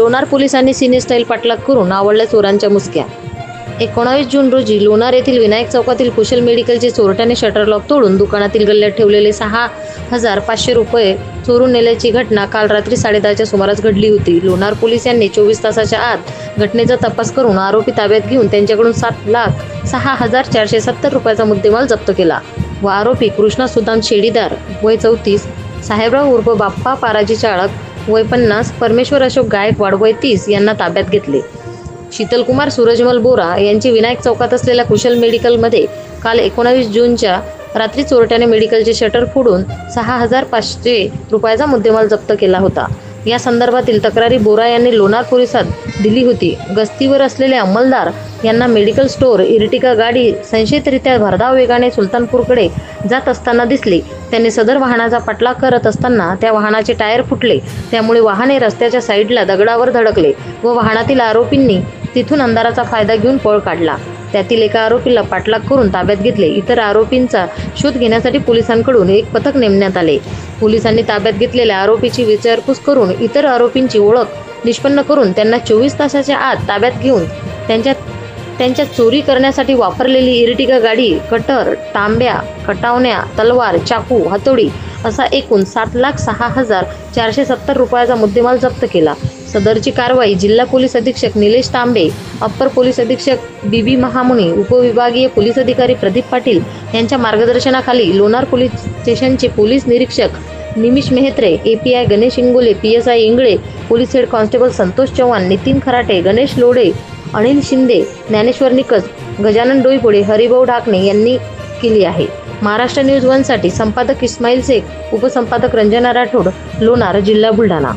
लोणार पोलिसांनी सिने स्टाईल पाठलाग करून आवळल्या चोरांच्या मुसक्या। 19 जून रोजी लोणार येथील विनायक चौकातील कुशल मेडिकलचे चोरट्याने शटर लॉक तोडून दुकानातील गल्ल्यात ठेवलेले 6,500 रुपये चोरून नेल्याची घटना काल रात्री 10:30च्या सुमारास घडली होती। लोणार पोलीस यांनी 24 तासाच्या आत घटनेचा तपास करून आरोपी ताब्यात घेऊन त्यांच्याकडून 7,06,470 रुपयाचा मुद्देमाल जप्त केला व आरोपी कृष्णा सुदाम शेडीदार वय 34, साहेबराव उर्फ बाप्पा पाराजी चाळक वय 50, परमेश्वर अशोक गायकवाड वय 30 यांना ताब्यात घेतले। शीतलकुमार सूरजमल बोरा यांची विनायक चौकात असलेल्या कुशल मेडिकलमध्ये काल 19 जूनच्या रात्री चोरट्याने मेडिकलचे शटर फोडून 6,500 रुपयाचा मुद्देमाल जप्त केला होता। या संदर्भातील तक्रारी बोरा यांनी लोणार पोलिसात दिली होती। गस्तीवर असलेले अंमलदार यांना मेडिकल स्टोअर इर्टिगा गाडी संशयितरित्या भरधाव वेगाने सुलतानपूरकडे जात असताना दिसली। त्यांनी सदर वाहनाचा पाठलाग करत असताना त्या वाहनाचे टायर फुटले, त्यामुळे वाहने रस्त्याच्या साईडला दगडावर धडकले व वाहनातील आरोपींनी तिथून अंधाराचा फायदा घेऊन पळ काढला। त्यातील एका आरोपीला पाठलाग करून ताब्यात घेतले। इतर आरोपींचा शोध घेण्यासाठी पोलिसांकडून एक पथक नेमण्यात आले। पोलिसांनी ताब्यात घेतलेल्या आरोपीची विचारपूस करून इतर आरोपींची ओळख निष्पन्न करून त्यांना 24 तासाच्या आत ताब्यात घेऊन त्यांच्या चोरी करण्यासाठी वापरलेली इर्टिगा गाडी, कटर, तांब्या, कटावण्या, तलवार, चाकू, हतोडी असा एकूण 7,06,470 रुपयाचा मुद्देमाल जप्त केला। सदरची कारवाई जिल्हा पोलीस अधीक्षक निलेश तांबे, अप्पर पोलीस अधीक्षक बीबी महामुनी, उपविभागीय पोलीस अधिकारी प्रदीप पाटील यांच्या मार्गदर्शनाखाली लोणार पोलीस स्टेशनचे पोलीस निरीक्षक Nimish Mehtre, API Ganesh Ingole, PSI Ingale, police head constable Santosh Chavan, Nitin Kharate, Ganesh Lodhe, Anil Shinde, Dnyaneshwar Nikaj, Gajanan Doipude, Haribhau Dhakne यांनी केली आहे। महाराष्ट्र न्यूज 1 साठी संपादक इस्माईल शेख, उपसंपादक रंजना राठोड, लोणार, जिल्हा बुलढाणा।